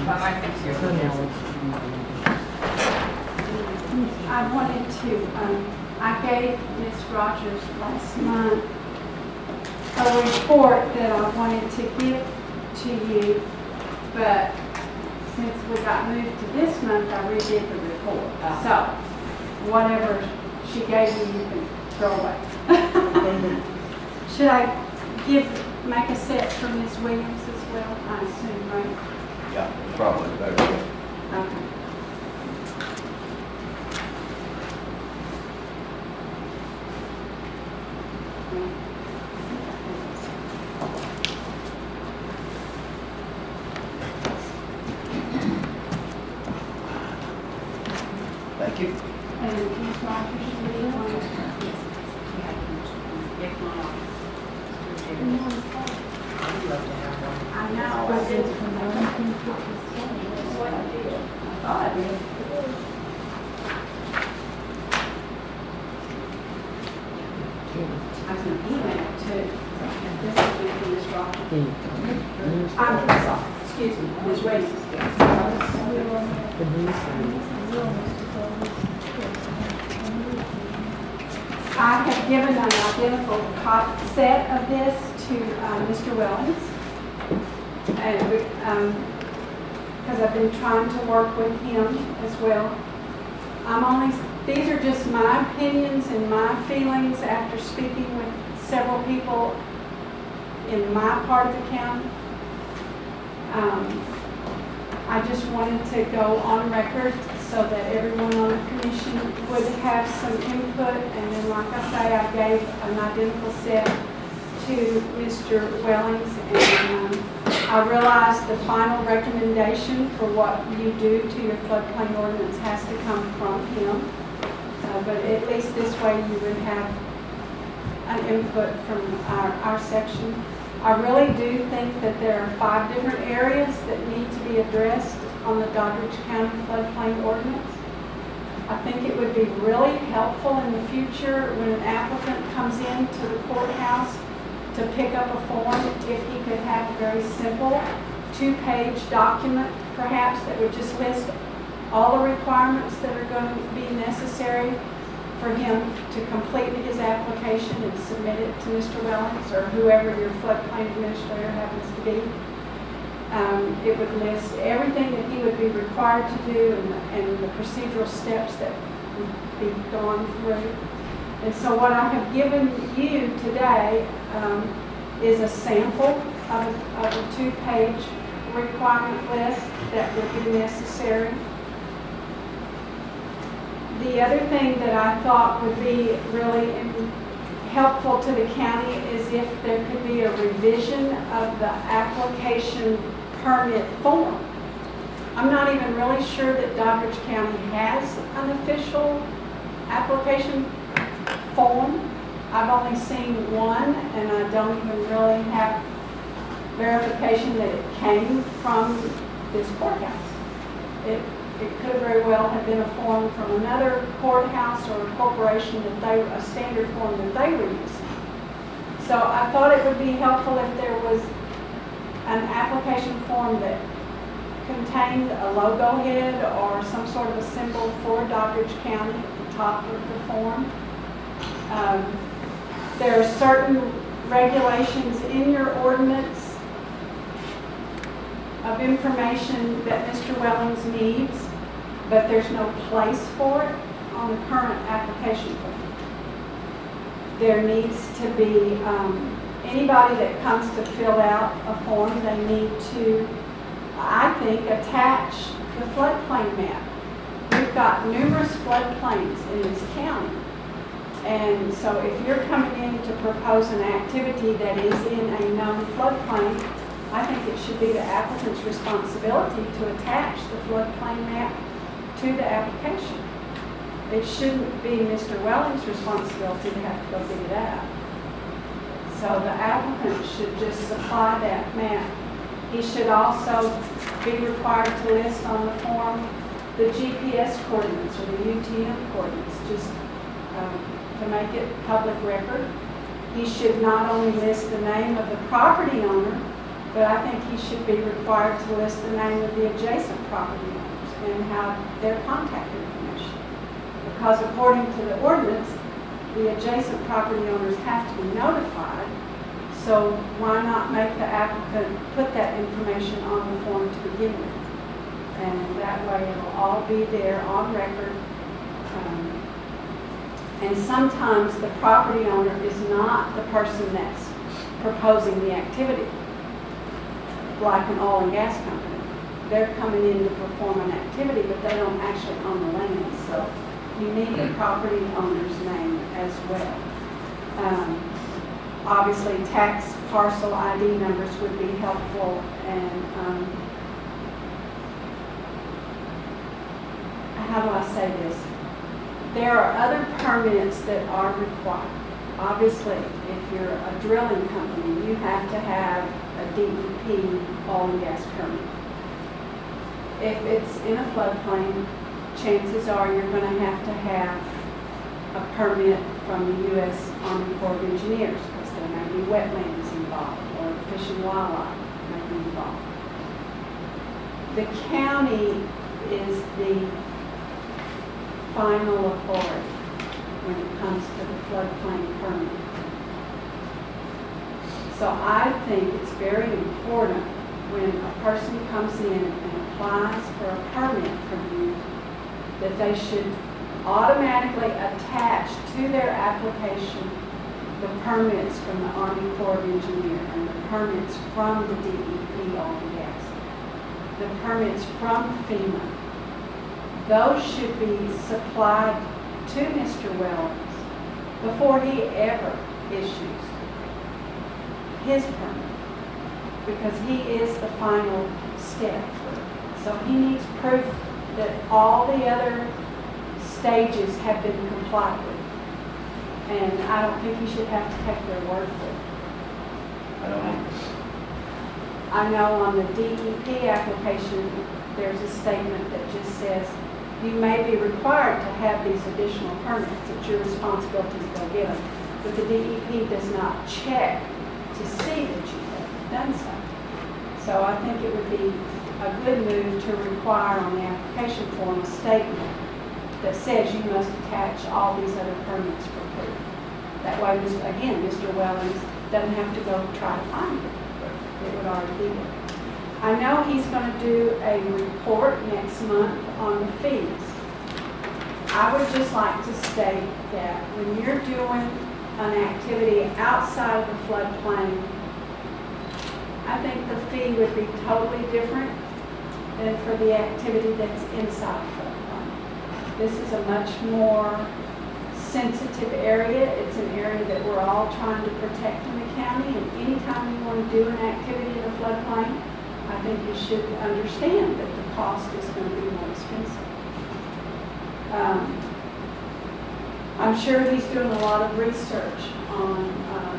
But I think so. I wanted to, I gave Ms. Rogers last month a report that I wanted to give to you, but since we got moved to this month, I redid the report. So, whatever she gave you, you can throw away. Should I make a set for Ms. Williams as well? I assume, right? Yeah, probably better. Okay. Thank you. And Ms. Rogers, you need one? I know, I did. What I did. I thought I did. I was going to email it too. This is from Ms. Rogers. I'm sorry, excuse me, Ms. Williams. I have given an identical set of this to Mr. Wellens, and because I've been trying to work with him as well. These are just my opinions and my feelings after speaking with several people in my part of the county. I just wanted to go on record so that everyone on the commission would have some input, and then, like I say, I gave an identical set to Mr. Wellings, and I realize the final recommendation for what you do to your floodplain ordinance has to come from him, but at least this way you would have an input from our section. I really do think that there are 5 different areas that need to be addressed on the Doddridge County floodplain ordinance. I think it would be really helpful in the future when an applicant comes into the courthouse to pick up a form if he could have a very simple 2-page document perhaps that would just list all the requirements that are going to be necessary for him to complete his application and submit it to Mr. Wellings or whoever your floodplain administrator happens to be. It would list everything that he would be required to do and the procedural steps that would be gone through. And so what I have given you today is a sample of a 2-page requirement list that would be necessary. The other thing that I thought would be really helpful to the county is if there could be a revision of the application permit form. I'm not even really sure that Doddridge County has an official application form. I've only seen one, and I don't even really have verification that it came from this courthouse. It could very well have been a form from another courthouse or a corporation a standard form that they were using. So I thought it would be helpful if there was an application form that contained a logo head or some sort of a symbol for Doddridge County at the top of the form. There are certain regulations in your ordinance of information that Mr. Wellings needs, but there's no place for it on the current application form. There needs to be, anybody that comes to fill out a form, they need to, I think, attach the floodplain map. We've got numerous floodplains in this county. And so if you're coming in to propose an activity that is in a known floodplain, I think it should be the applicant's responsibility to attach the floodplain map to the application. It shouldn't be Mr. Wellings' responsibility to have to go dig it out. So the applicant should just supply that map. He should also be required to list on the form the GPS coordinates or the UTM coordinates, just to make it public record. He should not only list the name of the property owner, But I think he should be required to list the name of the adjacent property owners and have their contact information. Because according to the ordinance, the adjacent property owners have to be notified. So why not make the applicant put that information on the form to begin with? And that way it'll all be there on record. And sometimes the property owner is not the person that's proposing the activity, like an oil and gas company. They're coming in to perform an activity, but they don't actually own the land. So you need the property owner's name as well. Obviously, tax parcel ID numbers would be helpful, and how do I say this? There are other permits that are required. Obviously, if you're a drilling company, you have to have a DEP oil and gas permit. If it's in a floodplain, chances are you're going to have a permit from the U.S. Army Corps of Engineers, because there may be wetlands involved, or fish and wildlife may be involved. The county is the final authority when it comes to the floodplain permit. So I think it's very important when a person comes in and applies for a permit from you that they should automatically attach to their application the permits from the Army Corps of Engineers and the permits from the DEP oil and gas, the permits from FEMA. Those should be supplied to Mr. Wellens before he ever issues his permit, because he is the final step. So he needs proof that all the other stages have been complied with. And I don't think you should have to take their word for it. I don't know. I know on the DEP application, there's a statement that just says, you may be required to have these additional permits. It's your responsibility to go get them. But the DEP does not check to see that you have done so. So I think it would be a good move to require on the application form a statement that says you must attach all these other permits for proof. That way, again, Mr. Wellens doesn't have to go try to find it. It would already be there. I know he's going to do a report next month on the fees. I would just like to state that when you're doing an activity outside of the floodplain, I think the fee would be totally different than for the activity that's inside the floodplain. This is a much more sensitive area. It's an area that we're all trying to protect in the county, and anytime you want to do an activity in the floodplain, I think you should understand that the cost is going to be more expensive. I'm sure he's doing a lot of research on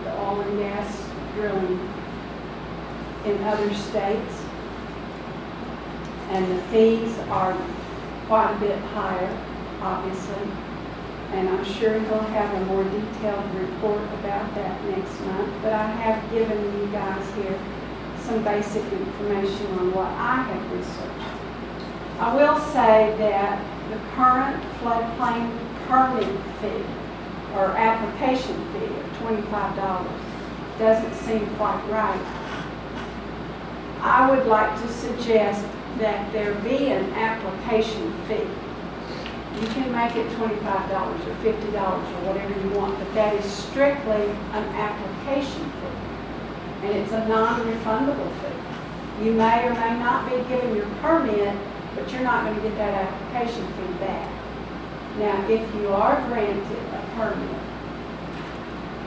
the oil and gas drilling in other states, and the fees are quite a bit higher, obviously, and I'm sure he'll have a more detailed report about that next month, but I have given you guys here some basic information on what I have researched. I will say that the current floodplain permit fee or application fee of $25 doesn't seem quite right. I would like to suggest that there be an application fee. You can make it $25 or $50 or whatever you want, but that is strictly an application fee. And it's a non-refundable fee. You may or may not be given your permit, but you're not going to get that application fee back. Now, if you are granted a permit,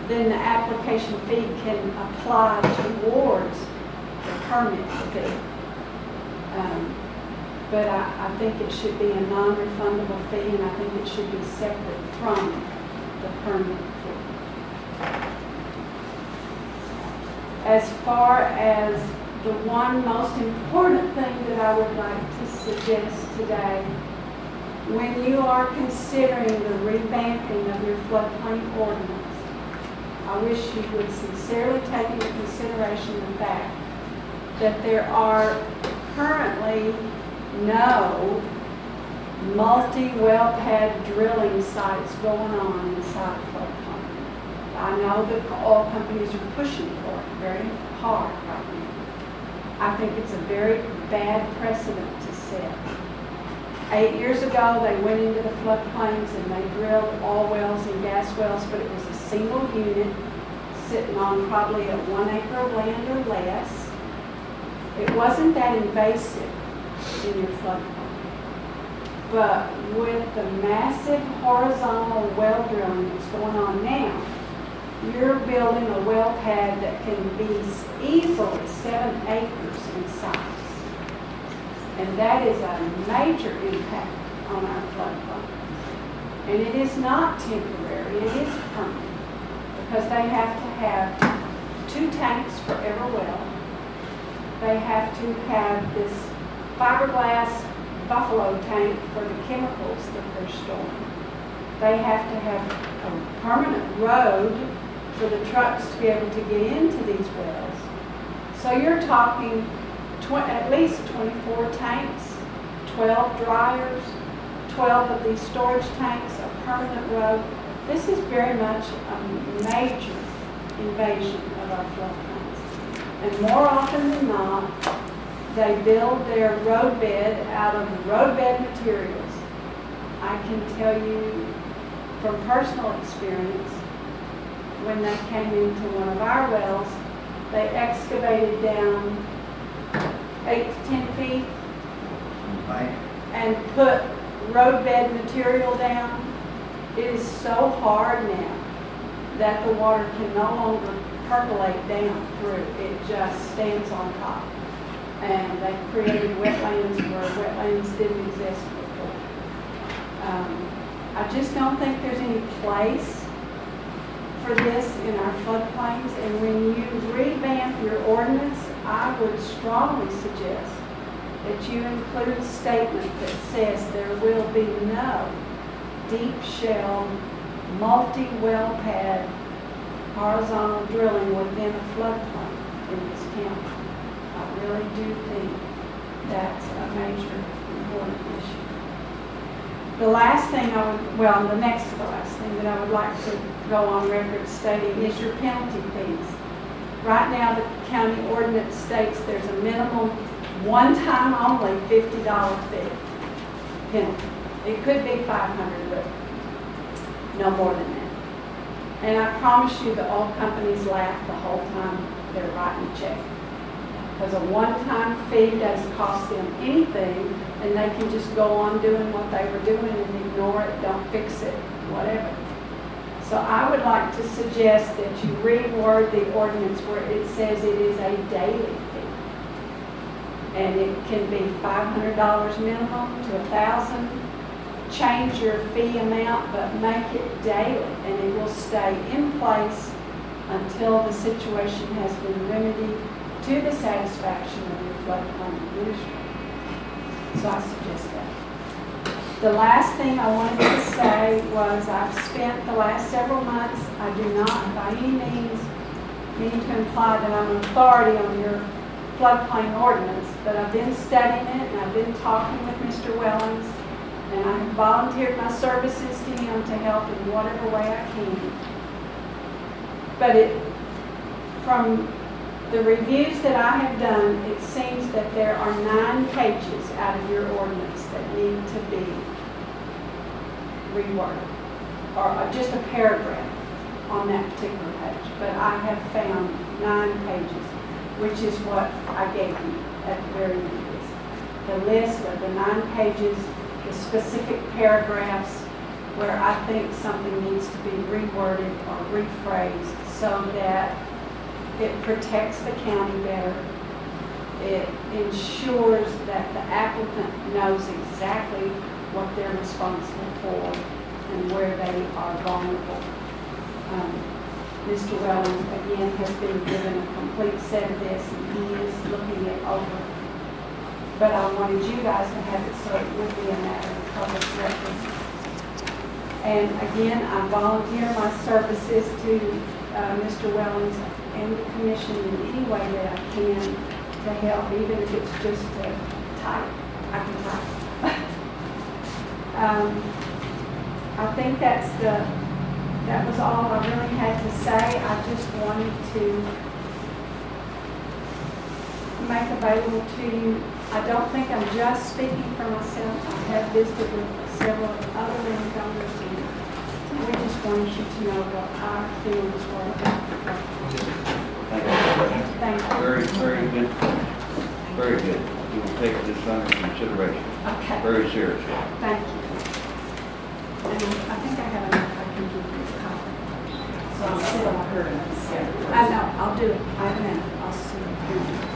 then the application fee can apply towards the permit fee. But I think it should be a non-refundable fee, and I think it should be separate from the permit fee. As far as the one most important thing that I would like to suggest today, when you are considering the revamping of your floodplain ordinance, I wish you would sincerely take into consideration the fact that there are currently no multi-well pad drilling sites going on inside floodplain. I know that oil companies are pushing for it very hard right now. I think it's a very bad precedent to set. 8 years ago, they went into the floodplains and they drilled oil wells and gas wells, but it was a single unit sitting on probably a 1 acre of land or less. It wasn't that invasive in your floodplain. But with the massive horizontal well drilling that's going on now, you're building a well pad that can be easily 7 acres in size. And that is a major impact on our floodplain. And it is not temporary, it is permanent. Because they have to have 2 tanks for every well. They have to have this fiberglass buffalo tank for the chemicals that they're storing. They have to have a permanent road for the trucks to be able to get into these wells. So you're talking at least 24 tanks, 12 dryers, 12 of these storage tanks, a permanent road. This is very much a major invasion of our floodplains. And more often than not, they build their roadbed out of roadbed materials. I can tell you from personal experience, when they came into one of our wells, they excavated down 8 to 10 feet and put roadbed material down. It is so hard now that the water can no longer percolate down through. It just stands on top. And they created wetlands where wetlands didn't exist before. I just don't think there's any place for this in our floodplains. And when you revamp your ordinance, I would strongly suggest that you include a statement that says there will be no deep shell, multi-well pad, horizontal drilling within a floodplain in this county. I really do think that's a major important issue. The last thing the next to the last thing that I would like to go on record stating is your penalty fees. Right now, the county ordinance states there's a minimum one-time only $50 fee penalty. It could be $500, but no more than that. And I promise you the oil companies laugh the whole time they're writing a check. Because a one-time fee doesn't cost them anything, and they can just go on doing what they were doing and ignore it, don't fix it, whatever. So I would like to suggest that you reword the ordinance where it says it is a daily fee. And it can be $500 minimum to $1,000. Change your fee amount, but make it daily, and it will stay in place until the situation has been remedied to the satisfaction of your floodplain administrator. So I suggest that. The last thing I wanted to say was I've spent the last several months, I do not by any means mean to imply that I'm an authority on your floodplain ordinance, but I've been studying it and I've been talking with Mr. Wellings, and I have volunteered my services to him to help in whatever way I can. But from the reviews that I have done, it seems that there are 9 pages out of your ordinance that need to be reworded, or just a paragraph on that particular page. But I have found 9 pages, which is what I gave you at the very end of this. The list of the 9 pages, the specific paragraphs where I think something needs to be reworded or rephrased so that it protects the county better. It ensures that the applicant knows exactly what they're responsible for and where they are vulnerable. Mr. Wellings, again, has been given a complete set of this, and he is looking it over. But I wanted you guys to have it so it would be a matter of public record. And again, I volunteer my services to Mr. Wellings and the commission in any way that I can to help, even if it's just to type. I can type. I think that was all I really had to say. I just wanted to make available to you. I don't think I'm just speaking for myself. I have visited with several other landowners, and we just wanted you to know what our feelings were about the property. Thank you. Thank you. Very, very good. Very good. We will take this under consideration. Okay. Very seriously. Thank you. And I think I have enough I can give you a copy. So I'll sit on her and I know, I'll do it. I have enough. I'll sit up here.